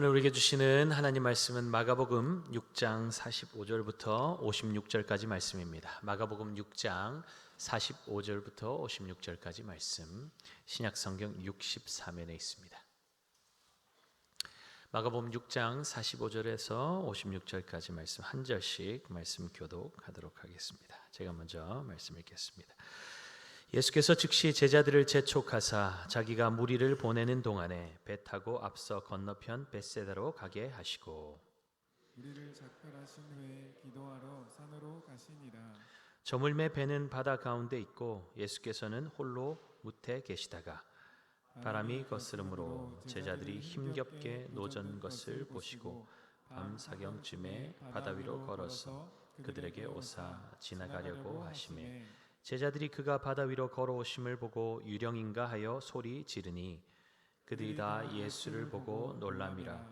오늘 우리에게 주시는 하나님 말씀은 마가복음 6장 45절부터 56절까지 말씀입니다. 마가복음 6장 45절부터 56절까지 말씀, 신약성경 63면에 있습니다. 마가복음 6장 45절에서 56절까지 말씀 한 절씩 말씀 교독하도록 하겠습니다. 제가 먼저 말씀 읽겠습니다. 예수께서 즉시 제자들을 재촉하사 자기가 무리를 보내는 동안에 배 타고 앞서 건너편 벳세다로 가게 하시고 무리를 작별하신 후에 기도하러 산으로 가시니라. 저물매 배는 바다 가운데 있고 예수께서는 홀로 무태 계시다가 바람이 거스름으로 제자들이 힘겹게 노전 것을 보시고 밤 사경쯤에 바다 위로 걸어서 그들에게 오사 지나가려고 하시매 제자들이 그가 바다 위로 걸어오심을 보고 유령인가 하여 소리 지르니 그들이 다 예수를 보고 놀람이라.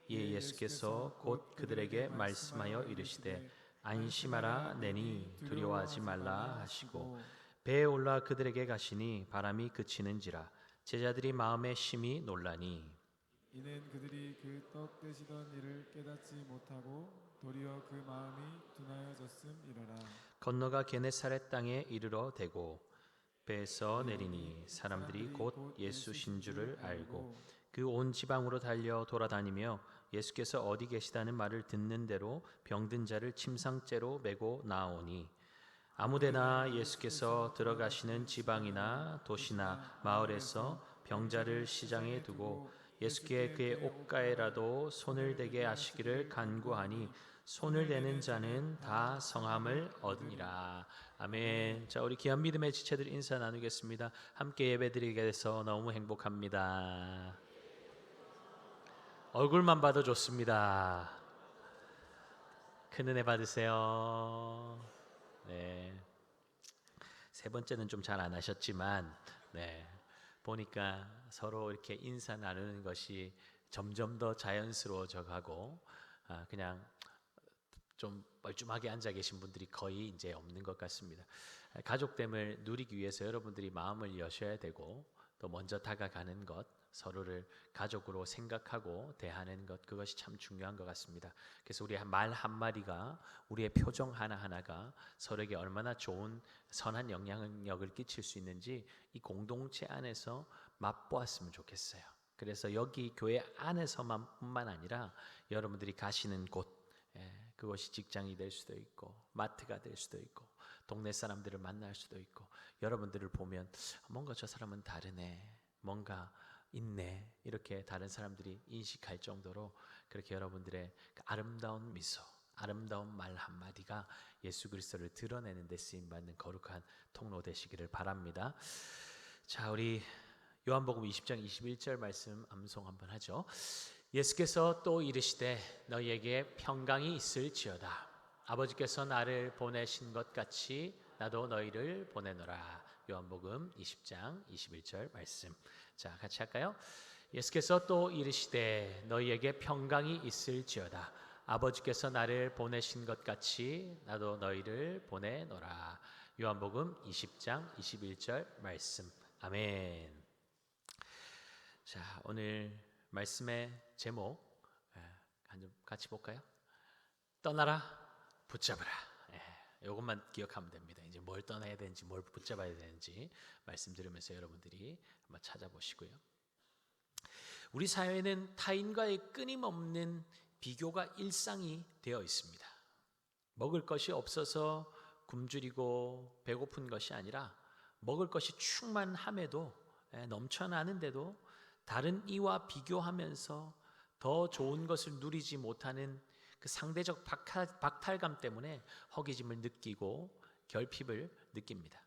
이에 예수께서 곧 그들에게 말씀하여 이르시되 안심하라 내니 두려워하지 말라 하시고 배에 올라 그들에게 가시니 바람이 그치는지라. 제자들이 마음에 심히 놀라니 이는 그들이 그 떡 떼시던 일을 깨닫지 못하고 도리어 그 마음이 둔하여졌음이러라. 건너가 게네사렛 땅에 이르러 대고 배에서 내리니 사람들이 곧 예수신 줄을 알고 그 온 지방으로 달려 돌아다니며 예수께서 어디 계시다는 말을 듣는 대로 병든 자를 침상째로 메고 나오니 아무데나 예수께서 들어가시는 지방이나 도시나 마을에서 병자를 시장에 두고 예수께 그의 옷가에라도 손을 대게 하시기를 간구하니 손을 대는 자는 다 성함을 얻으니라. 아멘. 자, 우리 귀한 믿음의 지체들 인사 나누겠습니다. 함께 예배드리게 돼서 너무 행복합니다. 얼굴만 봐도 좋습니다. 큰 은혜 받으세요. 네. 세 번째는 좀 잘 안 하셨지만, 네. 보니까 서로 이렇게 인사 나누는 것이 점점 더 자연스러워져 가고, 그냥 좀 멀쩡하게 앉아 계신 분들이 거의 이제 없는 것 같습니다. 가족됨을 누리기 위해서 여러분들이 마음을 여셔야 되고 또 먼저 다가가는 것, 서로를 가족으로 생각하고 대하는 것, 그것이 참 중요한 것 같습니다. 그래서 우리 말 한마디가, 우리의 표정 하나하나가 서로에게 얼마나 좋은 선한 영향력을 끼칠 수 있는지 이 공동체 안에서 맛보았으면 좋겠어요. 그래서 여기 교회 안에서만 뿐만 아니라 여러분들이 가시는 곳, 그것이 직장이 될 수도 있고 마트가 될 수도 있고 동네 사람들을 만날 수도 있고 여러분들을 보면 뭔가 저 사람은 다르네, 뭔가 있네, 이렇게 다른 사람들이 인식할 정도로 그렇게 여러분들의 그 아름다운 미소, 아름다운 말 한마디가 예수 그리스도를 드러내는 데 쓰임받는 거룩한 통로 되시기를 바랍니다. 자, 우리 요한복음 20장 21절 말씀 암송 한번 하죠. 예수께서 또 이르시되 너희에게 평강이 있을지어다. 아버지께서 나를 보내신 것 같이 나도 너희를 보내노라. 요한복음 20장 21절 말씀. 자, 같이 할까요? 예수께서 또 이르시되 너희에게 평강이 있을지어다. 아버지께서 나를 보내신 것 같이 나도 너희를 보내노라. 요한복음 20장 21절 말씀. 아멘. 자, 오늘 말씀의 제목 같이 볼까요? 떠나라 붙잡으라. 이것만 기억하면 됩니다. 이제 뭘 떠나야 되는지 뭘 붙잡아야 되는지 말씀 들으면서 여러분들이 한번 찾아보시고요. 우리 사회는 타인과의 끊임없는 비교가 일상이 되어 있습니다. 먹을 것이 없어서 굶주리고 배고픈 것이 아니라 먹을 것이 충만함에도 넘쳐나는데도 다른 이와 비교하면서 더 좋은 것을 누리지 못하는 그 상대적 박탈감 때문에 허기짐을 느끼고 결핍을 느낍니다.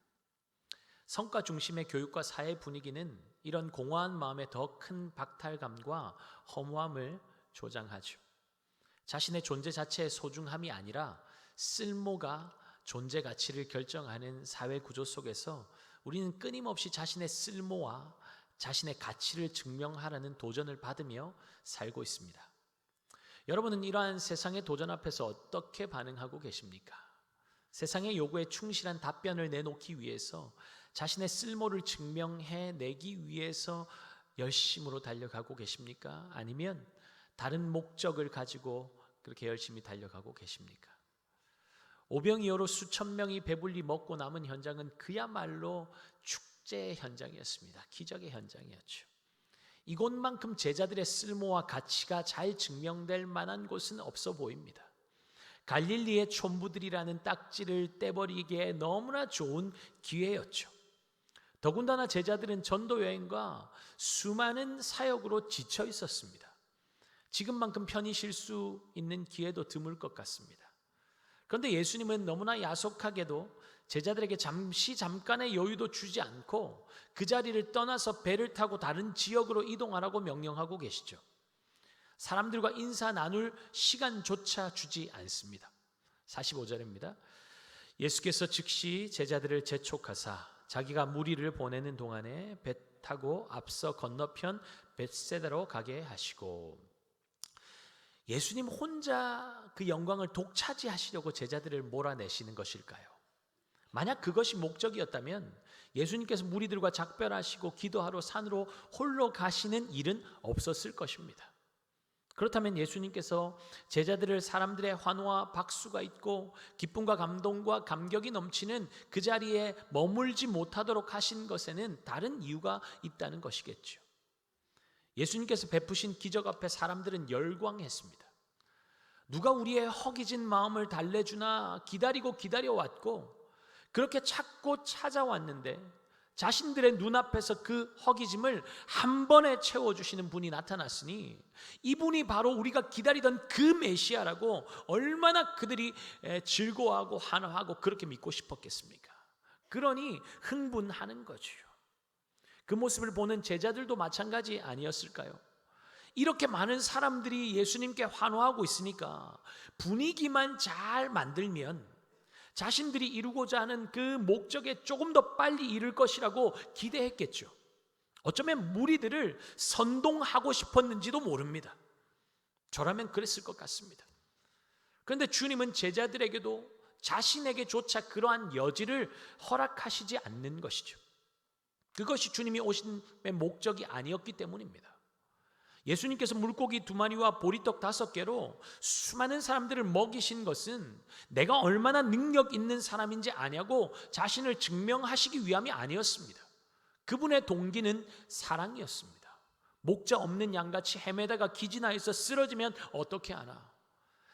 성과 중심의 교육과 사회 분위기는 이런 공허한 마음에 더 큰 박탈감과 허무함을 조장하죠. 자신의 존재 자체의 소중함이 아니라 쓸모가 존재 가치를 결정하는 사회 구조 속에서 우리는 끊임없이 자신의 쓸모와 자신의 가치를 증명하라는 도전을 받으며 살고 있습니다. 여러분은 이러한 세상의 도전 앞에서 어떻게 반응하고 계십니까? 세상의 요구에 충실한 답변을 내놓기 위해서 자신의 쓸모를 증명해내기 위해서 열심으로 달려가고 계십니까? 아니면 다른 목적을 가지고 그렇게 열심히 달려가고 계십니까? 오병이어로 수천 명이 배불리 먹고 남은 현장은 그야말로 축제 현장이었습니다. 기적의 현장이었죠. 이곳만큼 제자들의 쓸모와 가치가 잘 증명될 만한 곳은 없어 보입니다. 갈릴리의 촌부들이라는 딱지를 떼버리기에 너무나 좋은 기회였죠. 더군다나 제자들은 전도 여행과 수많은 사역으로 지쳐 있었습니다. 지금만큼 편히 쉴 수 있는 기회도 드물 것 같습니다. 그런데 예수님은 너무나 야속하게도 제자들에게 잠깐의 여유도 주지 않고 그 자리를 떠나서 배를 타고 다른 지역으로 이동하라고 명령하고 계시죠. 사람들과 인사 나눌 시간조차 주지 않습니다. 45절입니다. 예수께서 즉시 제자들을 재촉하사 자기가 무리를 보내는 동안에 배 타고 앞서 건너편 벳세다로 가게 하시고, 예수님 혼자 그 영광을 독차지하시려고 제자들을 몰아내시는 것일까요? 만약 그것이 목적이었다면 예수님께서 무리들과 작별하시고 기도하러 산으로 홀로 가시는 일은 없었을 것입니다. 그렇다면 예수님께서 제자들을 사람들의 환호와 박수가 있고 기쁨과 감동과 감격이 넘치는 그 자리에 머물지 못하도록 하신 것에는 다른 이유가 있다는 것이겠죠. 예수님께서 베푸신 기적 앞에 사람들은 열광했습니다. 누가 우리의 허기진 마음을 달래주나 기다리고 기다려왔고 그렇게 찾고 찾아왔는데 자신들의 눈앞에서 그 허기짐을 한 번에 채워주시는 분이 나타났으니 이분이 바로 우리가 기다리던 그 메시아라고 얼마나 그들이 즐거워하고 환호하고 그렇게 믿고 싶었겠습니까? 그러니 흥분하는 거죠. 그 모습을 보는 제자들도 마찬가지 아니었을까요? 이렇게 많은 사람들이 예수님께 환호하고 있으니까 분위기만 잘 만들면 자신들이 이루고자 하는 그 목적에 조금 더 빨리 이룰 것이라고 기대했겠죠. 어쩌면 무리들을 선동하고 싶었는지도 모릅니다. 저라면 그랬을 것 같습니다. 그런데 주님은 제자들에게도 자신에게조차 그러한 여지를 허락하시지 않는 것이죠. 그것이 주님이 오심의 목적이 아니었기 때문입니다. 예수님께서 물고기 2마리와 보리떡 5개로 수많은 사람들을 먹이신 것은 내가 얼마나 능력 있는 사람인지 아냐고 자신을 증명하시기 위함이 아니었습니다. 그분의 동기는 사랑이었습니다. 목자 없는 양같이 헤매다가 기진하여서 쓰러지면 어떻게 하나?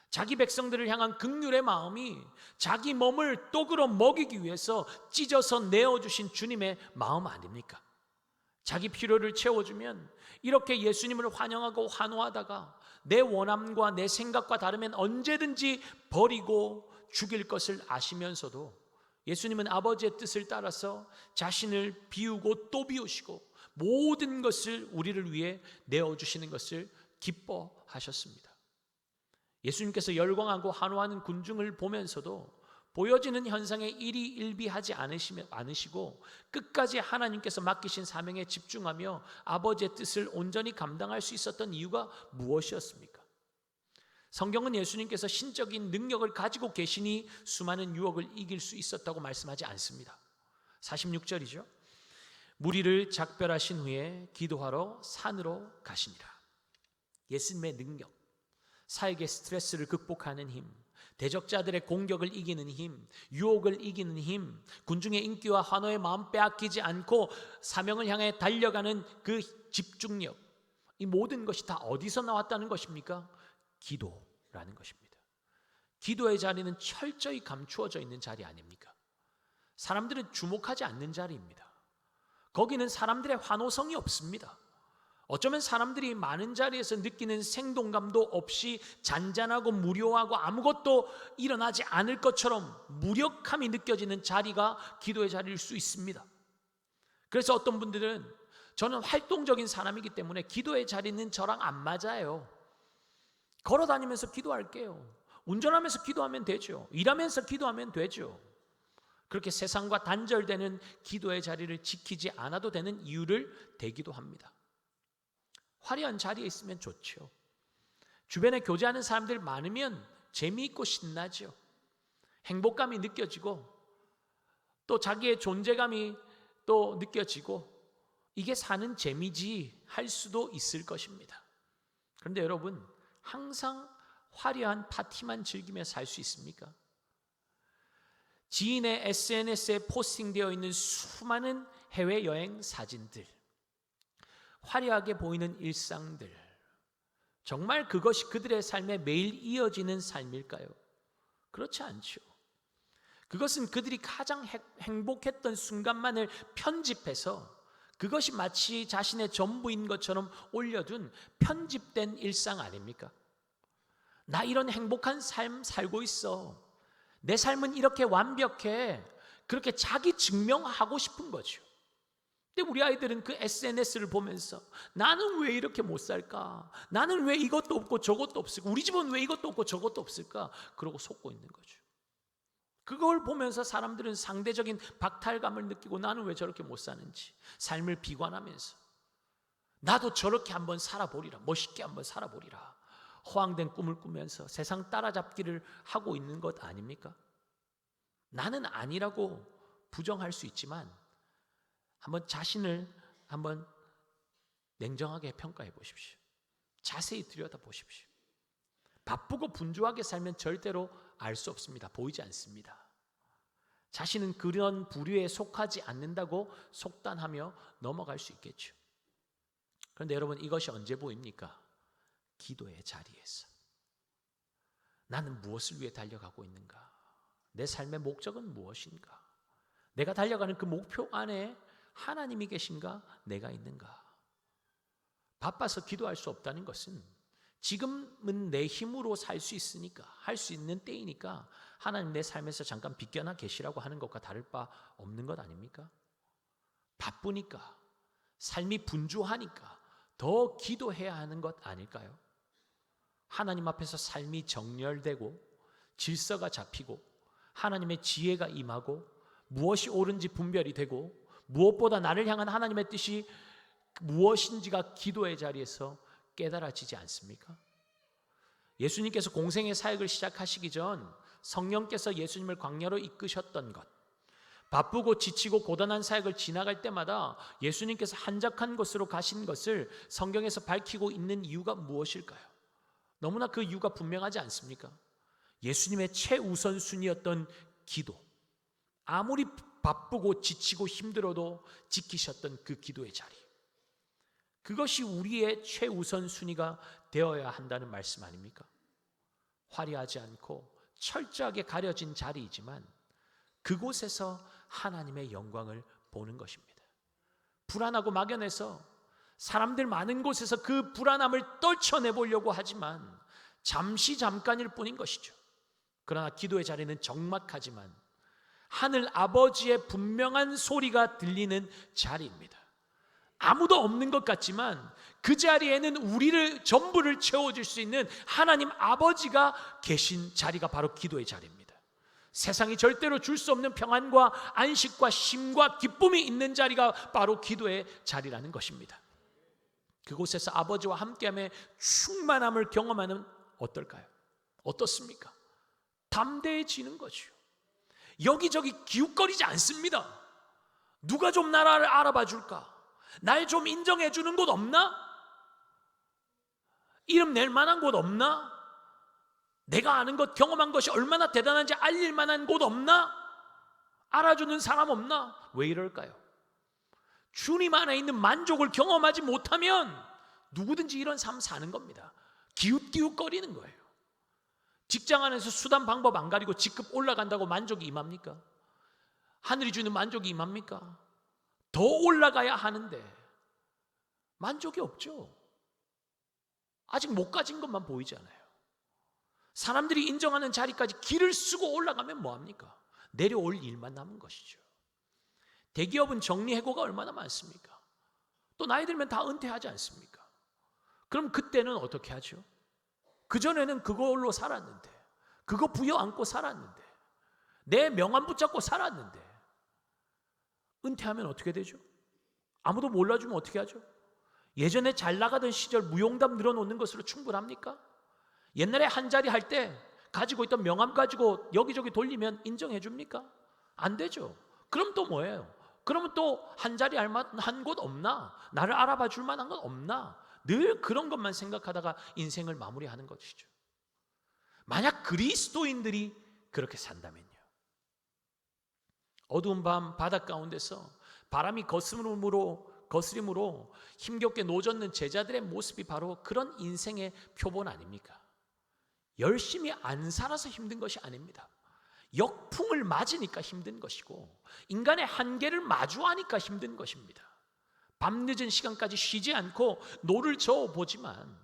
자기 백성들을 향한 긍휼의 마음이 자기 몸을 떡으로 먹이기 위해서 찢어서 내어주신 주님의 마음 아닙니까? 자기 필요를 채워주면 이렇게 예수님을 환영하고 환호하다가 내 원함과 내 생각과 다르면 언제든지 버리고 죽일 것을 아시면서도 예수님은 아버지의 뜻을 따라서 자신을 비우고 또 비우시고 모든 것을 우리를 위해 내어주시는 것을 기뻐하셨습니다. 예수님께서 열광하고 환호하는 군중을 보면서도 보여지는 현상에 일희일비하지 않으시고 끝까지 하나님께서 맡기신 사명에 집중하며 아버지의 뜻을 온전히 감당할 수 있었던 이유가 무엇이었습니까? 성경은 예수님께서 신적인 능력을 가지고 계시니 수많은 유혹을 이길 수 있었다고 말씀하지 않습니다. 46절이죠. 무리를 작별하신 후에 기도하러 산으로 가시니라. 예수님의 능력, 사역의 스트레스를 극복하는 힘, 대적자들의 공격을 이기는 힘, 유혹을 이기는 힘, 군중의 인기와 환호의 마음 빼앗기지 않고 사명을 향해 달려가는 그 집중력, 이 모든 것이 다 어디서 나왔다는 것입니까? 기도라는 것입니다. 기도의 자리는 철저히 감추어져 있는 자리 아닙니까? 사람들은 주목하지 않는 자리입니다. 거기는 사람들의 환호성이 없습니다. 어쩌면 사람들이 많은 자리에서 느끼는 생동감도 없이 잔잔하고 무료하고 아무것도 일어나지 않을 것처럼 무력함이 느껴지는 자리가 기도의 자리일 수 있습니다. 그래서 어떤 분들은 저는 활동적인 사람이기 때문에 기도의 자리는 저랑 안 맞아요. 걸어 다니면서 기도할게요. 운전하면서 기도하면 되죠. 일하면서 기도하면 되죠. 그렇게 세상과 단절되는 기도의 자리를 지키지 않아도 되는 이유를 대기도 합니다. 화려한 자리에 있으면 좋죠. 주변에 교제하는 사람들 많으면 재미있고 신나죠. 행복감이 느껴지고 또 자기의 존재감이 또 느껴지고 이게 사는 재미지 할 수도 있을 것입니다. 그런데 여러분, 항상 화려한 파티만 즐기며 살 수 있습니까? 지인의 SNS에 포스팅되어 있는 수많은 해외여행 사진들, 화려하게 보이는 일상들, 정말 그것이 그들의 삶에 매일 이어지는 삶일까요? 그렇지 않죠. 그것은 그들이 가장 행복했던 순간만을 편집해서 그것이 마치 자신의 전부인 것처럼 올려둔 편집된 일상 아닙니까? 나 이런 행복한 삶 살고 있어. 내 삶은 이렇게 완벽해. 그렇게 자기 증명하고 싶은 거죠. 근데 우리 아이들은 그 SNS를 보면서 나는 왜 이렇게 못 살까? 나는 왜 이것도 없고 저것도 없을까? 우리 집은 왜 이것도 없고 저것도 없을까? 그러고 속고 있는 거죠. 그걸 보면서 사람들은 상대적인 박탈감을 느끼고 나는 왜 저렇게 못 사는지 삶을 비관하면서 나도 저렇게 한번 살아보리라, 멋있게 한번 살아보리라, 허황된 꿈을 꾸면서 세상 따라잡기를 하고 있는 것 아닙니까? 나는 아니라고 부정할 수 있지만 한번 자신을 한번 냉정하게 평가해 보십시오. 자세히 들여다보십시오. 바쁘고 분주하게 살면 절대로 알 수 없습니다. 보이지 않습니다. 자신은 그런 부류에 속하지 않는다고 속단하며 넘어갈 수 있겠죠. 그런데 여러분, 이것이 언제 보입니까? 기도의 자리에서. 나는 무엇을 위해 달려가고 있는가? 내 삶의 목적은 무엇인가? 내가 달려가는 그 목표 안에 하나님이 계신가? 내가 있는가? 바빠서 기도할 수 없다는 것은 지금은 내 힘으로 살 수 있으니까, 할 수 있는 때이니까 하나님 내 삶에서 잠깐 비껴나 계시라고 하는 것과 다를 바 없는 것 아닙니까? 바쁘니까, 삶이 분주하니까 더 기도해야 하는 것 아닐까요? 하나님 앞에서 삶이 정렬되고 질서가 잡히고 하나님의 지혜가 임하고 무엇이 옳은지 분별이 되고 무엇보다 나를 향한 하나님의 뜻이 무엇인지가 기도의 자리에서 깨달아지지 않습니까? 예수님께서 공생의 사역을 시작하시기 전 성령께서 예수님을 광야로 이끄셨던 것, 바쁘고 지치고 고단한 사역을 지나갈 때마다 예수님께서 한적한 곳으로 가신 것을 성경에서 밝히고 있는 이유가 무엇일까요? 너무나 그 이유가 분명하지 않습니까? 예수님의 최우선순위였던 기도, 아무리 바쁘고 지치고 힘들어도 지키셨던 그 기도의 자리, 그것이 우리의 최우선순위가 되어야 한다는 말씀 아닙니까? 화려하지 않고 철저하게 가려진 자리이지만 그곳에서 하나님의 영광을 보는 것입니다. 불안하고 막연해서 사람들 많은 곳에서 그 불안함을 떨쳐내보려고 하지만 잠깐일 뿐인 것이죠. 그러나 기도의 자리는 적막하지만 하늘 아버지의 분명한 소리가 들리는 자리입니다. 아무도 없는 것 같지만 그 자리에는 우리를 전부를 채워줄 수 있는 하나님 아버지가 계신 자리가 바로 기도의 자리입니다. 세상이 절대로 줄 수 없는 평안과 안식과 쉼과 기쁨이 있는 자리가 바로 기도의 자리라는 것입니다. 그곳에서 아버지와 함께함의 충만함을 경험하는 어떨까요? 어떻습니까? 담대해지는 거죠. 여기저기 기웃거리지 않습니다. 누가 좀 나를 알아봐 줄까? 날 좀 인정해 주는 곳 없나? 이름 낼 만한 곳 없나? 내가 아는 것, 경험한 것이 얼마나 대단한지 알릴 만한 곳 없나? 알아주는 사람 없나? 왜 이럴까요? 주님 안에 있는 만족을 경험하지 못하면 누구든지 이런 삶 사는 겁니다. 기웃기웃거리는 거예요. 직장 안에서 수단 방법 안 가리고 직급 올라간다고 만족이 임합니까? 하늘이 주는 만족이 임합니까? 더 올라가야 하는데 만족이 없죠. 아직 못 가진 것만 보이잖아요. 사람들이 인정하는 자리까지 길을 쓰고 올라가면 뭐합니까? 내려올 일만 남은 것이죠. 대기업은 정리해고가 얼마나 많습니까? 또 나이 들면 다 은퇴하지 않습니까? 그럼 그때는 어떻게 하죠? 그전에는 그걸로 살았는데, 그거 부여안고 살았는데, 내 명함 붙잡고 살았는데 은퇴하면 어떻게 되죠? 아무도 몰라주면 어떻게 하죠? 예전에 잘 나가던 시절 무용담 늘어놓는 것으로 충분합니까? 옛날에 한 자리 할 때 가지고 있던 명함 가지고 여기저기 돌리면 인정해 줍니까? 안 되죠. 그럼 또 뭐예요? 그러면 또 한 자리 할 만한 곳 없나? 나를 알아봐 줄 만한 건 없나? 늘 그런 것만 생각하다가 인생을 마무리하는 것이죠. 만약 그리스도인들이 그렇게 산다면요, 어두운 밤 바닷 가운데서 바람이 거스림으로 힘겹게 노젓는 제자들의 모습이 바로 그런 인생의 표본 아닙니까? 열심히 안 살아서 힘든 것이 아닙니다. 역풍을 맞으니까 힘든 것이고 인간의 한계를 마주하니까 힘든 것입니다. 밤늦은 시간까지 쉬지 않고 노를 저어보지만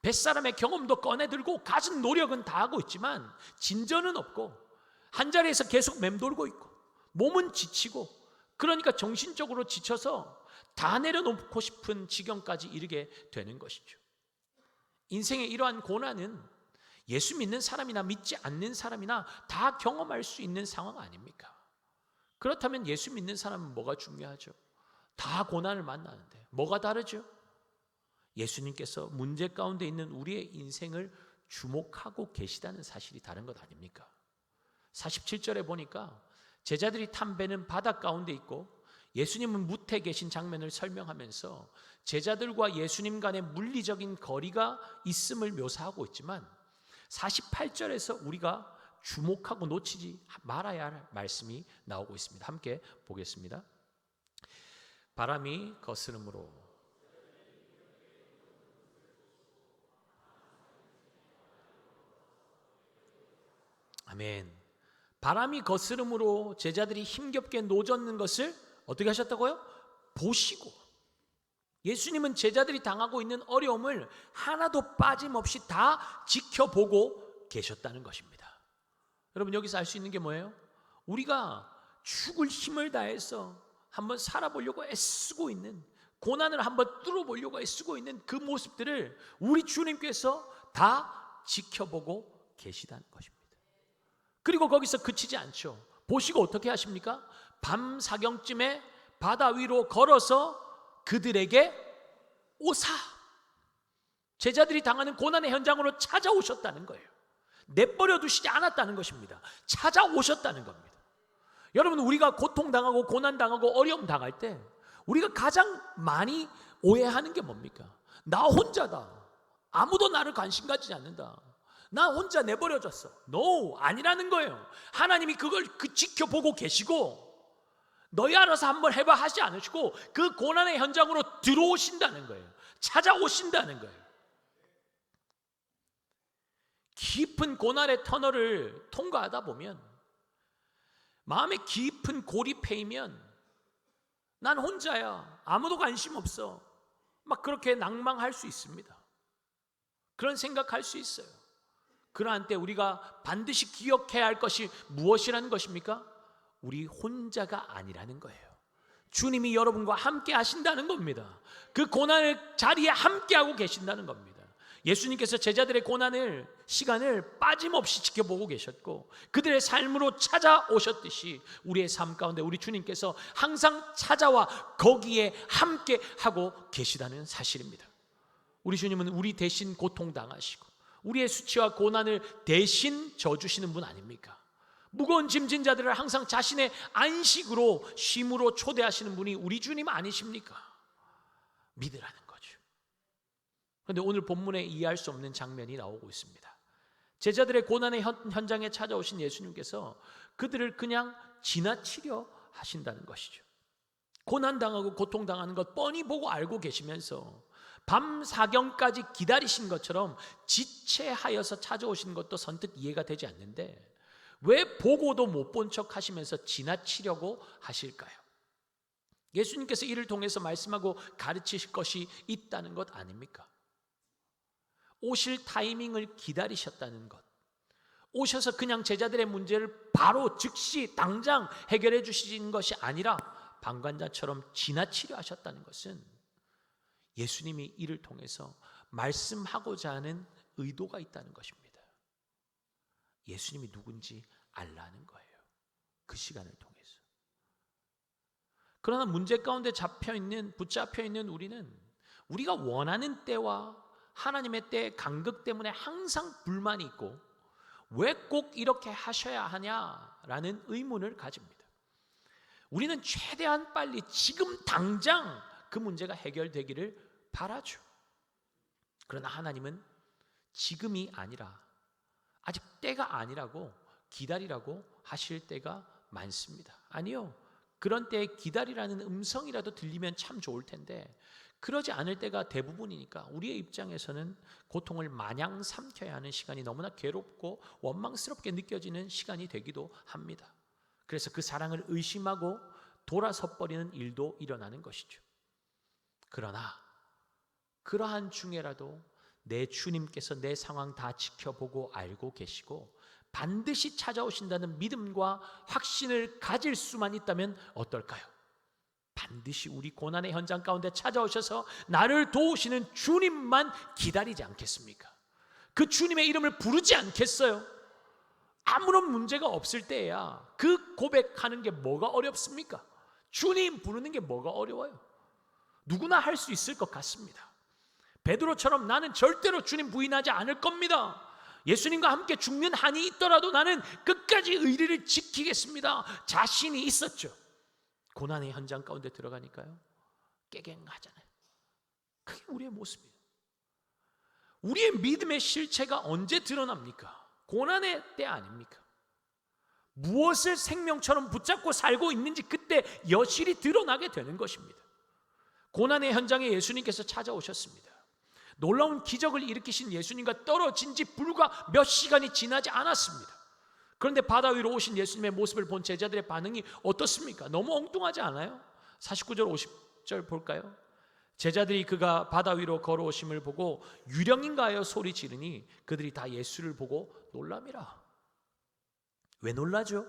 뱃사람의 경험도 꺼내들고 가진 노력은 다하고 있지만 진전은 없고 한자리에서 계속 맴돌고 있고 몸은 지치고, 그러니까 정신적으로 지쳐서 다 내려놓고 싶은 지경까지 이르게 되는 것이죠. 인생의 이러한 고난은 예수 믿는 사람이나 믿지 않는 사람이나 다 경험할 수 있는 상황 아닙니까? 그렇다면 예수 믿는 사람은 뭐가 중요하죠? 다 고난을 만나는데 뭐가 다르죠? 예수님께서 문제 가운데 있는 우리의 인생을 주목하고 계시다는 사실이 다른 것 아닙니까? 47절에 보니까 제자들이 탄 배는 바다 가운데 있고 예수님은 무태 계신 장면을 설명하면서 제자들과 예수님 간의 물리적인 거리가 있음을 묘사하고 있지만 48절에서 우리가 주목하고 놓치지 말아야 할 말씀이 나오고 있습니다. 함께 보겠습니다. 바람이 거스름으로 아멘. 바람이 거스름으로 제자들이 힘겹게 노젓는 것을 어떻게 하셨다고요? 보시고, 예수님은 제자들이 당하고 있는 어려움을 하나도 빠짐없이 다 지켜보고 계셨다는 것입니다. 여러분, 여기서 알 수 있는 게 뭐예요? 우리가 죽을 힘을 다해서 한번 살아보려고 애쓰고 있는, 고난을 한번 뚫어보려고 애쓰고 있는 그 모습들을 우리 주님께서 다 지켜보고 계시다는 것입니다. 그리고 거기서 그치지 않죠. 보시고 어떻게 하십니까? 밤 사경쯤에 바다 위로 걸어서 그들에게 오사, 제자들이 당하는 고난의 현장으로 찾아오셨다는 거예요. 내버려 두시지 않았다는 것입니다. 찾아오셨다는 겁니다. 여러분, 우리가 고통당하고 고난당하고 어려움 당할 때 우리가 가장 많이 오해하는 게 뭡니까? 나 혼자다, 아무도 나를 관심 가지지 않는다, 나 혼자 내버려졌어. No, 아니라는 거예요. 하나님이 그걸 지켜보고 계시고 너희 알아서 한번 해봐 하지 않으시고 그 고난의 현장으로 들어오신다는 거예요. 찾아오신다는 거예요. 깊은 고난의 터널을 통과하다 보면, 마음에 깊은 고립해이면 난 혼자야, 아무도 관심 없어, 막 그렇게 낭망할 수 있습니다. 그런 생각할 수 있어요. 그러한 때 우리가 반드시 기억해야 할 것이 무엇이라는 것입니까? 우리 혼자가 아니라는 거예요. 주님이 여러분과 함께 하신다는 겁니다. 그 고난의 자리에 함께하고 계신다는 겁니다. 예수님께서 제자들의 고난을, 시간을 빠짐없이 지켜보고 계셨고 그들의 삶으로 찾아오셨듯이 우리의 삶 가운데 우리 주님께서 항상 찾아와 거기에 함께하고 계시다는 사실입니다. 우리 주님은 우리 대신 고통당하시고 우리의 수치와 고난을 대신 져주시는 분 아닙니까? 무거운 짐진 자들을 항상 자신의 안식으로, 쉼으로 초대하시는 분이 우리 주님 아니십니까? 믿으라는 거죠. 그런데 오늘 본문에 이해할 수 없는 장면이 나오고 있습니다. 제자들의 고난의 현장에 찾아오신 예수님께서 그들을 그냥 지나치려 하신다는 것이죠. 고난당하고 고통당하는 것 뻔히 보고 알고 계시면서 밤 사경까지 기다리신 것처럼 지체하여서 찾아오신 것도 선뜻 이해가 되지 않는데 왜 보고도 못 본 척 하시면서 지나치려고 하실까요? 예수님께서 이를 통해서 말씀하고 가르치실 것이 있다는 것 아닙니까? 오실 타이밍을 기다리셨다는 것, 오셔서 그냥 제자들의 문제를 바로 즉시 당장 해결해 주시는 것이 아니라 방관자처럼 지나치려 하셨다는 것은 예수님이 이를 통해서 말씀하고자 하는 의도가 있다는 것입니다. 예수님이 누군지 알라는 거예요. 그 시간을 통해서. 그러나 문제 가운데 붙잡혀 있는 우리는 우리가 원하는 때와 하나님의 때의 간극 때문에 항상 불만이 있고 왜 꼭 이렇게 하셔야 하냐라는 의문을 가집니다. 우리는 최대한 빨리 지금 당장 그 문제가 해결되기를 바라죠. 그러나 하나님은 지금이 아니라, 아직 때가 아니라고 기다리라고 하실 때가 많습니다. 아니요, 그런 때에 기다리라는 음성이라도 들리면 참 좋을 텐데 그러지 않을 때가 대부분이니까 우리의 입장에서는 고통을 마냥 삼켜야 하는 시간이 너무나 괴롭고 원망스럽게 느껴지는 시간이 되기도 합니다. 그래서 그 사랑을 의심하고 돌아서 버리는 일도 일어나는 것이죠. 그러나 그러한 중에라도 내 주님께서 내 상황 다 지켜보고 알고 계시고 반드시 찾아오신다는 믿음과 확신을 가질 수만 있다면 어떨까요? 반드시 우리 고난의 현장 가운데 찾아오셔서 나를 도우시는 주님만 기다리지 않겠습니까? 그 주님의 이름을 부르지 않겠어요? 아무런 문제가 없을 때야 그 고백하는 게 뭐가 어렵습니까? 주님 부르는 게 뭐가 어려워요? 누구나 할 수 있을 것 같습니다. 베드로처럼 나는 절대로 주님 부인하지 않을 겁니다. 예수님과 함께 죽는 한이 있더라도 나는 끝까지 의리를 지키겠습니다. 자신이 있었죠. 고난의 현장 가운데 들어가니까요, 깨갱하잖아요. 그게 우리의 모습이에요. 우리의 믿음의 실체가 언제 드러납니까? 고난의 때 아닙니까? 무엇을 생명처럼 붙잡고 살고 있는지 그때 여실히 드러나게 되는 것입니다. 고난의 현장에 예수님께서 찾아오셨습니다. 놀라운 기적을 일으키신 예수님과 떨어진 지 불과 몇 시간이 지나지 않았습니다. 그런데 바다 위로 오신 예수님의 모습을 본 제자들의 반응이 어떻습니까? 너무 엉뚱하지 않아요? 49절 50절 볼까요? 제자들이 그가 바다 위로 걸어오심을 보고 유령인가 하여 소리 지르니 그들이 다 예수를 보고 놀람이라. 왜 놀라죠?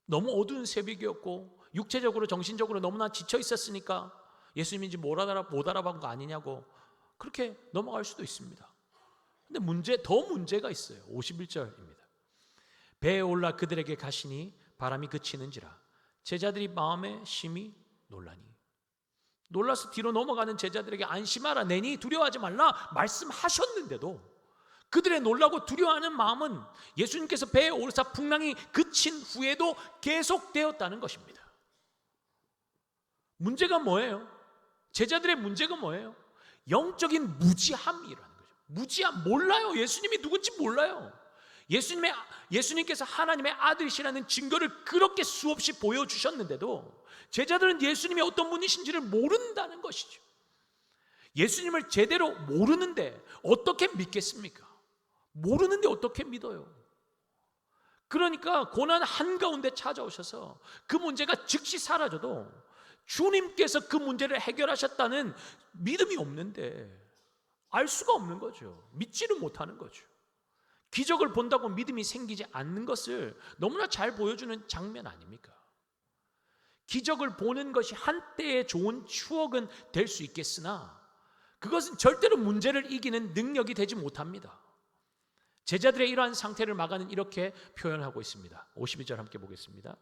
너무 어두운 새벽이었고 육체적으로 정신적으로 너무나 지쳐 있었으니까 예수님인지 못 알아본 거 아니냐고 그렇게 넘어갈 수도 있습니다. 근데 더 문제가 있어요. 51절입니다. 배에 올라 그들에게 가시니 바람이 그치는지라 제자들이 마음에 심히 놀라니. 놀라서 뒤로 넘어가는 제자들에게 안심하라, 내니 두려워하지 말라 말씀하셨는데도 그들의 놀라고 두려워하는 마음은 예수님께서 배에 오르사 풍랑이 그친 후에도 계속되었다는 것입니다. 문제가 뭐예요? 제자들의 문제가 뭐예요? 영적인 무지함이라는 거죠. 무지함, 몰라요. 예수님이 누군지 몰라요. 예수님께서 하나님의 아들이시라는 증거를 그렇게 수없이 보여주셨는데도 제자들은 예수님이 어떤 분이신지를 모른다는 것이죠. 예수님을 제대로 모르는데 어떻게 믿겠습니까? 모르는데 어떻게 믿어요? 그러니까 고난 한가운데 찾아오셔서 그 문제가 즉시 사라져도 주님께서 그 문제를 해결하셨다는 믿음이 없는데 알 수가 없는 거죠. 믿지를 못하는 거죠. 기적을 본다고 믿음이 생기지 않는 것을 너무나 잘 보여주는 장면 아닙니까? 기적을 보는 것이 한때의 좋은 추억은 될 수 있겠으나 그것은 절대로 문제를 이기는 능력이 되지 못합니다. 제자들의 이러한 상태를 마가는 이렇게 표현하고 있습니다. 52절 함께 보겠습니다.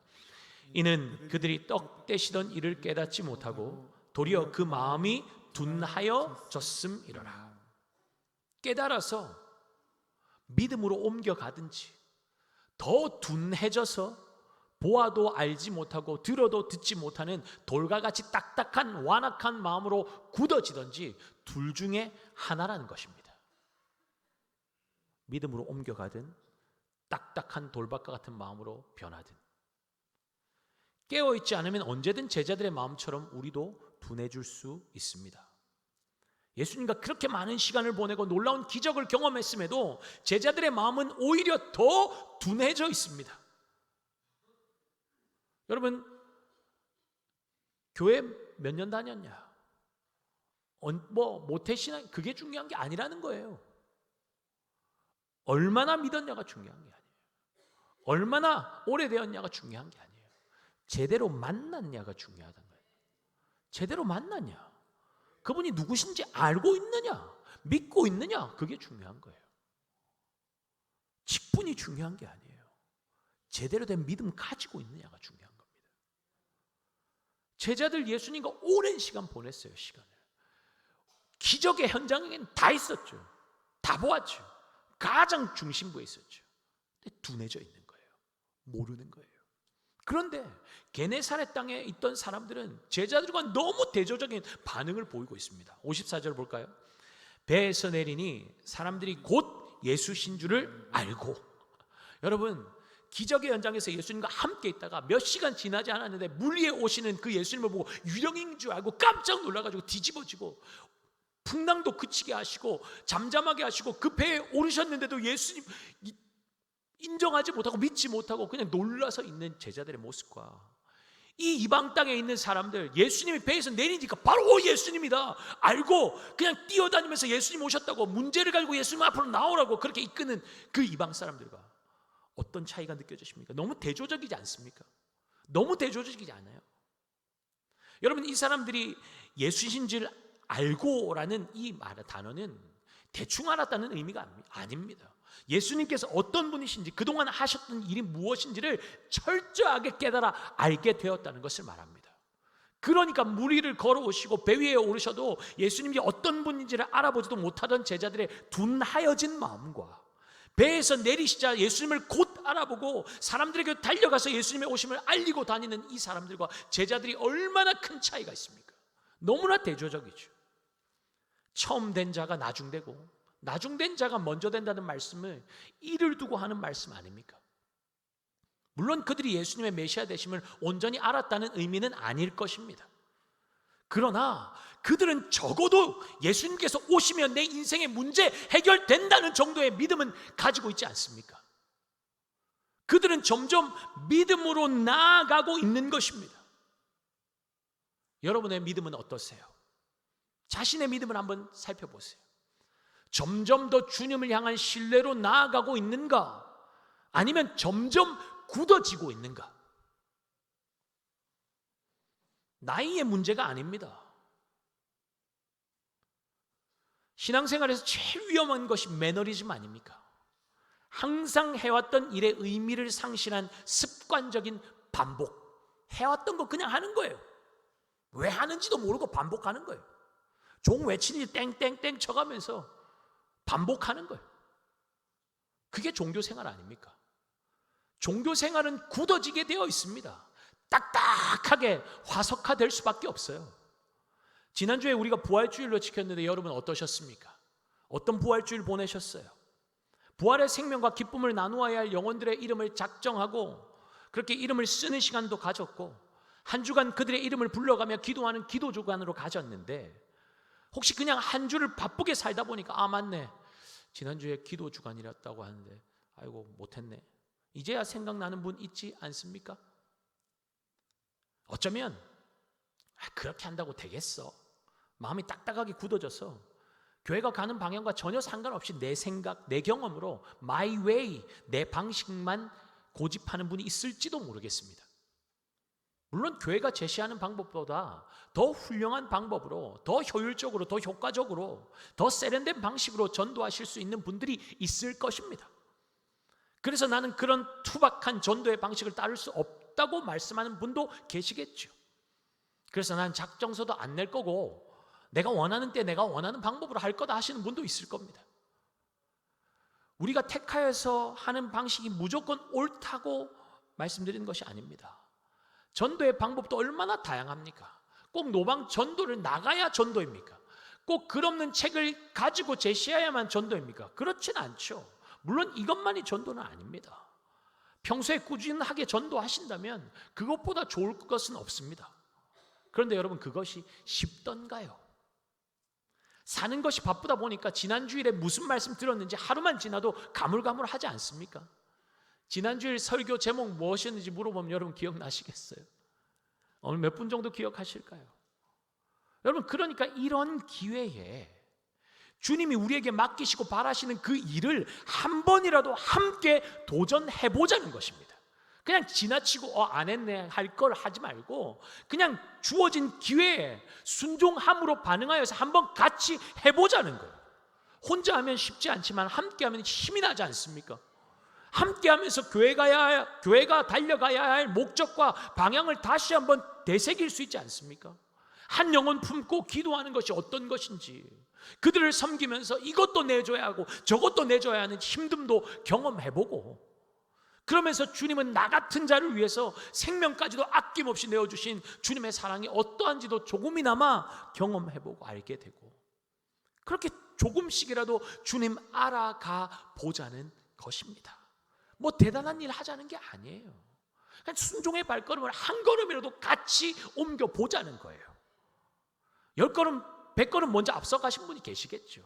이는 그들이 떡 떼시던 일을 깨닫지 못하고 도리어 그 마음이 둔하여졌음이로라. 깨달아서 믿음으로 옮겨가든지 더 둔해져서 보아도 알지 못하고 들어도 듣지 못하는 돌과 같이 딱딱한 완악한 마음으로 굳어지든지 둘 중에 하나라는 것입니다. 믿음으로 옮겨가든 딱딱한 돌밭과 같은 마음으로 변하든. 깨어있지 않으면 언제든 제자들의 마음처럼 우리도 둔해질 수 있습니다. 예수님과 그렇게 많은 시간을 보내고 놀라운 기적을 경험했음에도 제자들의 마음은 오히려 더 둔해져 있습니다. 여러분, 교회 몇 년 다녔냐? 모태신앙 그게 중요한 게 아니라는 거예요. 얼마나 믿었냐가 중요한 게 아니에요. 얼마나 오래되었냐가 중요한 게 아니에요. 제대로 만났냐가 중요하다는 거예요. 제대로 만났냐? 그분이 누구신지 알고 있느냐? 믿고 있느냐? 그게 중요한 거예요. 직분이 중요한 게 아니에요. 제대로 된 믿음 가지고 있느냐가 중요한 겁니다. 제자들 예수님과 오랜 시간 보냈어요. 시간을. 기적의 현장에는 다 있었죠. 다 보았죠. 가장 중심부에 있었죠. 근데 둔해져 있는 거예요. 모르는 거예요. 그런데 게네사렛 땅에 있던 사람들은 제자들과 너무 대조적인 반응을 보이고 있습니다. 54절 볼까요? 배에서 내리니 사람들이 곧 예수신 줄을 알고. 여러분, 기적의 현장에서 예수님과 함께 있다가 몇 시간 지나지 않았는데 물 위에 오시는 그 예수님을 보고 유령인 줄 알고 깜짝 놀라가지고 뒤집어지고, 풍랑도 그치게 하시고 잠잠하게 하시고, 그 배에 오르셨는데도 예수님 인정하지 못하고 믿지 못하고 그냥 놀라서 있는 제자들의 모습과, 이 이방 땅에 있는 사람들, 예수님이 배에서 내리니까 바로 예수님이다 알고 그냥 뛰어다니면서 예수님 오셨다고 문제를 가지고 예수님 앞으로 나오라고 그렇게 이끄는 그 이방 사람들과 어떤 차이가 느껴지십니까? 너무 대조적이지 않습니까? 너무 대조적이지 않아요? 여러분, 이 사람들이 예수신 줄 알고라는 이 단어는 대충 알았다는 의미가 아닙니다. 예수님께서 어떤 분이신지, 그동안 하셨던 일이 무엇인지를 철저하게 깨달아 알게 되었다는 것을 말합니다. 그러니까 물 위를 걸어오시고 배 위에 오르셔도 예수님이 어떤 분인지를 알아보지도 못하던 제자들의 둔하여진 마음과, 배에서 내리시자 예수님을 곧 알아보고 사람들에게 달려가서 예수님의 오심을 알리고 다니는 이 사람들과 제자들이 얼마나 큰 차이가 있습니까? 너무나 대조적이죠. 처음 된 자가 나중되고 나중된 자가 먼저 된다는 말씀을 이를 두고 하는 말씀 아닙니까? 물론 그들이 예수님의 메시아 되심을 온전히 알았다는 의미는 아닐 것입니다. 그러나 그들은 적어도 예수님께서 오시면 내 인생의 문제 해결된다는 정도의 믿음은 가지고 있지 않습니까? 그들은 점점 믿음으로 나아가고 있는 것입니다. 여러분의 믿음은 어떠세요? 자신의 믿음을 한번 살펴보세요. 점점 더 주님을 향한 신뢰로 나아가고 있는가? 아니면 점점 굳어지고 있는가? 나이의 문제가 아닙니다. 신앙생활에서 제일 위험한 것이 매너리즘 아닙니까? 항상 해왔던 일의 의미를 상실한 습관적인 반복. 해왔던 거 그냥 하는 거예요. 왜 하는지도 모르고 반복하는 거예요. 종 외치니 땡땡땡 쳐가면서 반복하는 거예요. 그게 종교생활 아닙니까? 종교생활은 굳어지게 되어 있습니다. 딱딱하게 화석화될 수밖에 없어요. 지난주에 우리가 부활주일로 지켰는데 여러분 어떠셨습니까? 어떤 부활주일 보내셨어요? 부활의 생명과 기쁨을 나누어야 할 영혼들의 이름을 작정하고 그렇게 이름을 쓰는 시간도 가졌고, 한 주간 그들의 이름을 불러가며 기도하는 기도 주간으로 가졌는데, 혹시 그냥 한 주를 바쁘게 살다 보니까 맞네, 지난주에 기도 주간이었다고 하는데 아이고 못했네, 이제야 생각나는 분 있지 않습니까? 어쩌면 그렇게 한다고 되겠어, 마음이 딱딱하게 굳어져서 교회가 가는 방향과 전혀 상관없이 내 생각, 내 경험으로 my way, 내 방식만 고집하는 분이 있을지도 모르겠습니다. 물론 교회가 제시하는 방법보다 더 훌륭한 방법으로, 더 효율적으로, 더 효과적으로, 더 세련된 방식으로 전도하실 수 있는 분들이 있을 것입니다. 그래서 나는 그런 투박한 전도의 방식을 따를 수 없다고 말씀하는 분도 계시겠죠. 그래서 난 작정서도 안 낼 거고 내가 원하는 때 내가 원하는 방법으로 할 거다 하시는 분도 있을 겁니다. 우리가 택하여서 하는 방식이 무조건 옳다고 말씀드리는 것이 아닙니다. 전도의 방법도 얼마나 다양합니까? 꼭 노방 전도를 나가야 전도입니까? 꼭 글없는 책을 가지고 제시해야만 전도입니까? 그렇진 않죠. 물론 이것만이 전도는 아닙니다. 평소에 꾸준하게 전도하신다면 그것보다 좋을 것은 없습니다. 그런데 여러분, 그것이 쉽던가요? 사는 것이 바쁘다 보니까 지난주일에 무슨 말씀 들었는지 하루만 지나도 가물가물하지 않습니까? 지난주일 설교 제목 무엇이었는지 물어보면 여러분 기억나시겠어요? 오늘 몇 분 정도 기억하실까요? 여러분, 그러니까 이런 기회에 주님이 우리에게 맡기시고 바라시는 그 일을 한 번이라도 함께 도전해보자는 것입니다. 그냥 지나치고 안 했네 할 걸 하지 말고 그냥 주어진 기회에 순종함으로 반응하여서 한번 같이 해보자는 거예요. 혼자 하면 쉽지 않지만 함께 하면 힘이 나지 않습니까? 함께 하면서 교회가 달려가야 할 목적과 방향을 다시 한번 되새길 수 있지 않습니까? 한 영혼 품고 기도하는 것이 어떤 것인지, 그들을 섬기면서 이것도 내줘야 하고 저것도 내줘야 하는 힘듦도 경험해보고, 그러면서 주님은 나 같은 자를 위해서 생명까지도 아낌없이 내어주신 주님의 사랑이 어떠한지도 조금이나마 경험해보고 알게 되고, 그렇게 조금씩이라도 주님 알아가 보자는 것입니다. 뭐 대단한 일 하자는 게 아니에요. 그냥 순종의 발걸음을 한 걸음이라도 같이 옮겨 보자는 거예요. 10걸음, 100걸음 먼저 앞서가신 분이 계시겠죠.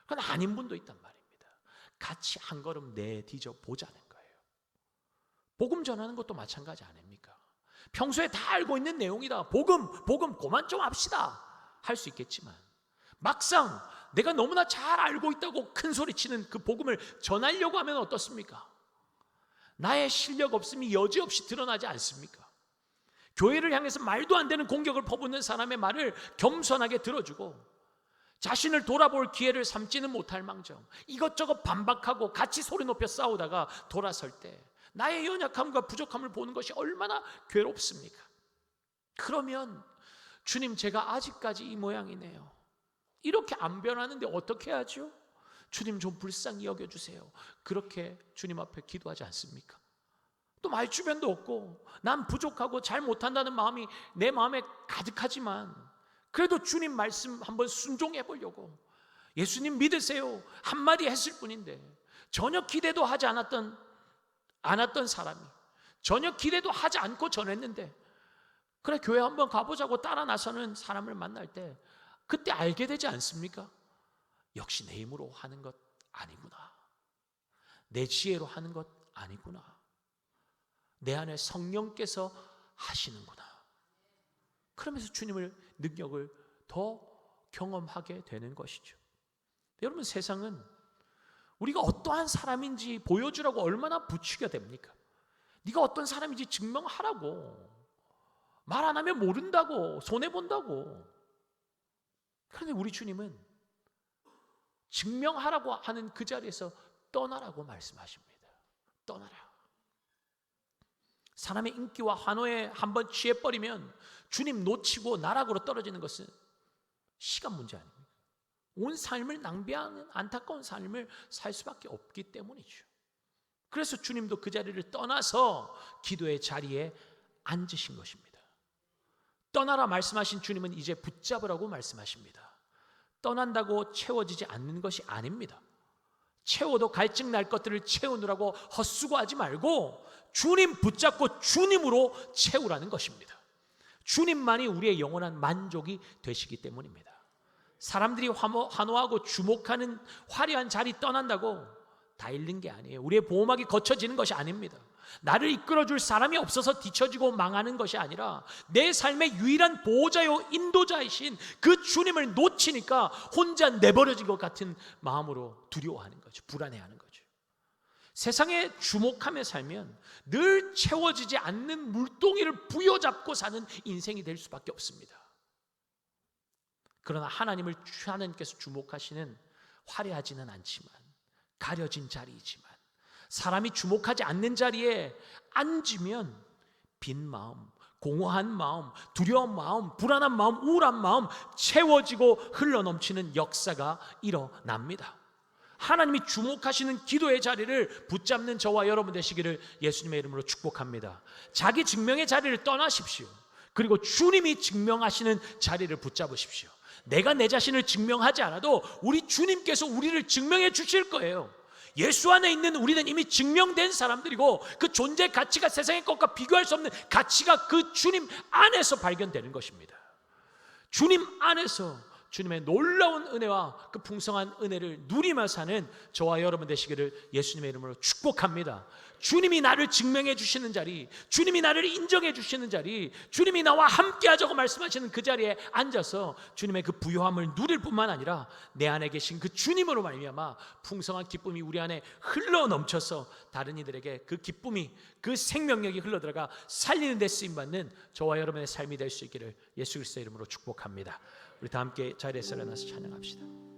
그건 아닌 분도 있단 말입니다. 같이 한 걸음 내디져 보자는 거예요. 복음 전하는 것도 마찬가지 아닙니까? 평소에 다 알고 있는 내용이다. 복음 그만 좀 합시다. 할 수 있겠지만 막상 내가 너무나 잘 알고 있다고 큰 소리 치는 그 복음을 전하려고 하면 어떻습니까? 나의 실력 없음이 여지없이 드러나지 않습니까? 교회를 향해서 말도 안 되는 공격을 퍼붓는 사람의 말을 겸손하게 들어주고 자신을 돌아볼 기회를 삼지는 못할 망정 이것저것 반박하고 같이 소리 높여 싸우다가 돌아설 때 나의 연약함과 부족함을 보는 것이 얼마나 괴롭습니까? 그러면 주님, 제가 아직까지 이 모양이네요. 이렇게 안 변하는데 어떻게 하죠? 주님, 좀 불쌍히 여겨주세요. 그렇게 주님 앞에 기도하지 않습니까? 또 말주변도 없고 난 부족하고 잘 못한다는 마음이 내 마음에 가득하지만 그래도 주님 말씀 한번 순종해 보려고, 예수님 믿으세요 한마디 했을 뿐인데 전혀 기대도 하지 않았던 사람이 전혀 기대도 하지 않고 전했는데 그래 교회 한번 가보자고 따라 나서는 사람을 만날 때 그때 알게 되지 않습니까? 역시 내 힘으로 하는 것 아니구나. 내 지혜로 하는 것 아니구나. 내 안에 성령께서 하시는구나. 그러면서 주님의 능력을 더 경험하게 되는 것이죠. 여러분, 세상은 우리가 어떠한 사람인지 보여주라고 얼마나 부추겨 됩니까? 네가 어떤 사람인지 증명하라고, 말 안 하면 모른다고, 손해본다고. 그런데 우리 주님은 증명하라고 하는 그 자리에서 떠나라고 말씀하십니다. 떠나라. 사람의 인기와 환호에 한번 취해버리면 주님 놓치고 나락으로 떨어지는 것은 시간 문제 아닙니까? 온 삶을 낭비하는 안타까운 삶을 살 수밖에 없기 때문이죠. 그래서 주님도 그 자리를 떠나서 기도의 자리에 앉으신 것입니다. 떠나라 말씀하신 주님은 이제 붙잡으라고 말씀하십니다. 떠난다고 채워지지 않는 것이 아닙니다. 채워도 갈증 날 것들을 채우느라고 헛수고하지 말고 주님 붙잡고 주님으로 채우라는 것입니다. 주님만이 우리의 영원한 만족이 되시기 때문입니다. 사람들이 환호하고 주목하는 화려한 자리 떠난다고 다 잃는 게 아니에요. 우리의 보호막이 거쳐지는 것이 아닙니다. 나를 이끌어줄 사람이 없어서 뒤처지고 망하는 것이 아니라 내 삶의 유일한 보호자요 인도자이신 그 주님을 놓치니까 혼자 내버려진 것 같은 마음으로 두려워하는 거죠. 불안해하는 거죠. 세상에 주목하며 살면 늘 채워지지 않는 물동이를 부여잡고 사는 인생이 될 수밖에 없습니다. 그러나 하나님께서 주목하시는 화려하지는 않지만 가려진 자리이지만 사람이 주목하지 않는 자리에 앉으면 빈 마음, 공허한 마음, 두려운 마음, 불안한 마음, 우울한 마음 채워지고 흘러넘치는 역사가 일어납니다. 하나님이 주목하시는 기도의 자리를 붙잡는 저와 여러분 되시기를 예수님의 이름으로 축복합니다. 자기 증명의 자리를 떠나십시오. 그리고 주님이 증명하시는 자리를 붙잡으십시오. 내가 내 자신을 증명하지 않아도 우리 주님께서 우리를 증명해 주실 거예요. 예수 안에 있는 우리는 이미 증명된 사람들이고 그 존재 가치가 세상의 것과 비교할 수 없는 가치가 그 주님 안에서 발견되는 것입니다. 주님 안에서 주님의 놀라운 은혜와 그 풍성한 은혜를 누리며 사는 저와 여러분 되시기를 예수님의 이름으로 축복합니다. 주님이 나를 증명해 주시는 자리, 주님이 나를 인정해 주시는 자리, 주님이 나와 함께 하자고 말씀하시는 그 자리에 앉아서 주님의 그 부요함을 누릴 뿐만 아니라 내 안에 계신 그 주님으로 말미암아 풍성한 기쁨이 우리 안에 흘러 넘쳐서 다른 이들에게 그 기쁨이, 그 생명력이 흘러들어가 살리는 데 쓰임받는 저와 여러분의 삶이 될 수 있기를 예수 그리스도의 이름으로 축복합니다. 우리 다 함께 자리에서 일어나서 찬양합시다.